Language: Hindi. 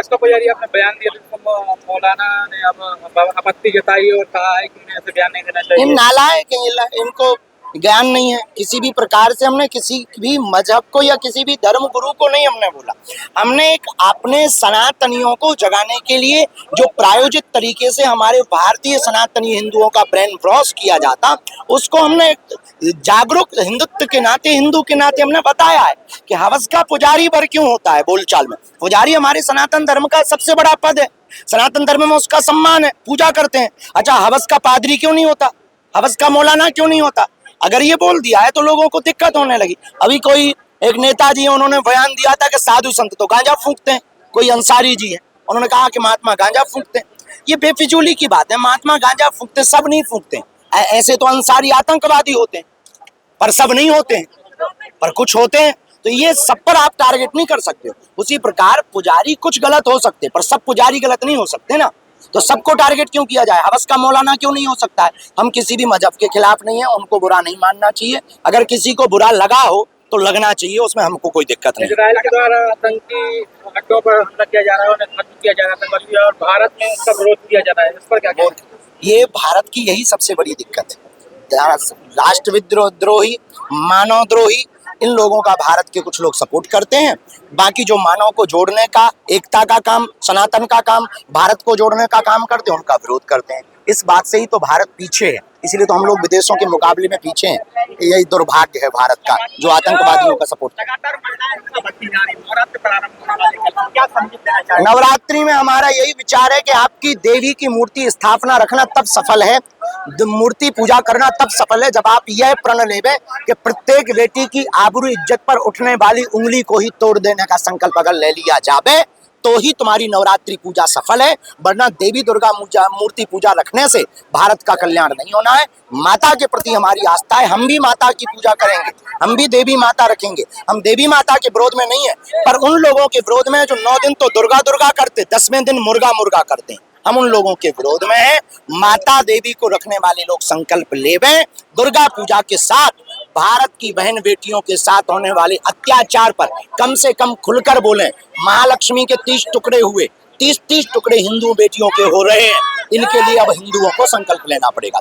बसपा पुजारी आपने बयान दिया तो मौलाना ने अब आपत्ति जताई और कहा है कि उन्हें ऐसे बयान नहीं देना चाहिए। इन नालायक हैं, इनको ज्ञान नहीं है किसी भी प्रकार से। हमने किसी भी मजहब को या किसी भी धर्म गुरु को नहीं हमने बोला। हमने एक अपने सनातनियों को जगाने के लिए जो प्रायोजित तरीके से हमारे भारतीय सनातनी हिंदुओं का ब्रेन वॉश किया जाता, उसको हमने जागरूक हिंदुत्व के नाते, हिंदू के नाते हमने बताया है कि हवस का पुजारी वर क्यों होता है। बोलचाल में पुजारी हमारे सनातन धर्म का सबसे बड़ा पद है, सनातन धर्म में उसका सम्मान है, पूजा करते हैं। अच्छा, हवस का पादरी क्यों नहीं होता, हवस का मौलाना क्यों नहीं होता? अगर ये बोल दिया है तो लोगों को दिक्कत होने लगी। अभी कोई एक नेताजी है, उन्होंने बयान दिया था कि साधु संत तो गांजा फूंकते हैं। कोई अंसारी जी है, उन्होंने कहा कि महात्मा गांजा फूंकते हैं। ये बेफिजूली की बात है। महात्मा गांजा फूंकते, सब नहीं फूंकते। ऐसे तो अंसारी आतंकवादी होते हैं, पर सब नहीं होते हैं, पर कुछ होते हैं। तो ये सब पर आप टारगेट नहीं कर सकते हो। उसी प्रकार पुजारी कुछ गलत हो सकते, पर सब पुजारी गलत नहीं हो सकते ना। तो सबको टारगेट क्यों किया जाए? हवस का मौलाना क्यों नहीं हो सकता है? हम किसी भी मजहब के खिलाफ नहीं है, उनको बुरा नहीं मानना चाहिए। अगर किसी को बुरा लगा हो तो लगना चाहिए, उसमें हमको कोई दिक्कत नहीं। इजराइल के द्वारा आतंकी अड्डों पर हमला किया जा रहा है, उन्हें खत्म किया जा रहा है और भारत में उसका विरोध किया जा रहा है, इस पर क्या कहते हैं? ये भारत की यही सबसे बड़ी दिक्कत है। राष्ट्रविद्रोही, मानवद्रोही, इन लोगों का भारत के कुछ लोग सपोर्ट करते हैं। बाकी जो मानव को जोड़ने का, एकता का काम, सनातन का काम, भारत को जोड़ने का काम करते हैं, उनका विरोध करते हैं। इस बात से ही तो भारत पीछे है, इसीलिए तो हम लोग विदेशों के मुकाबले में पीछे हैं। यही दुर्भाग्य है भारत का, जो आतंकवादियों का सपोर्ट करता है। नवरात्रि में हमारा यही विचार है कि आपकी देवी की मूर्ति स्थापना रखना तब सफल है, मूर्ति पूजा करना तब सफल है, जब आप यह प्रण लेवे कि प्रत्येक बेटी की आबरू इज्जत पर उठने वाली उंगली को ही तोड़ देने का संकल्प अगर ले लिया जावे तो ही तुम्हारी नवरात्रि पूजा सफल है। वरना देवी दुर्गा मूर्ति पूजा रखने से भारत का कल्याण नहीं होना है। माता के प्रति हमारी आस्था है, हम भी माता की पूजा करेंगे, हम भी देवी माता रखेंगे। हम देवी माता के विरोध में नहीं है, पर उन लोगों के विरोध में जो 9 दिन तो दुर्गा दुर्गा करते, 10वें दिन मुर्गा मुर्गा करते हैं, हम उन लोगों के विरोध में हैं। माता देवी को रखने वाले लोग संकल्प लेवें, दुर्गा पूजा के साथ भारत की बहन बेटियों के साथ होने वाले अत्याचार पर कम से कम खुलकर बोलें। महालक्ष्मी के 30 टुकड़े हुए, 30 टुकड़े हिंदू बेटियों के हो रहे हैं। इनके लिए अब हिंदुओं को संकल्प लेना पड़ेगा।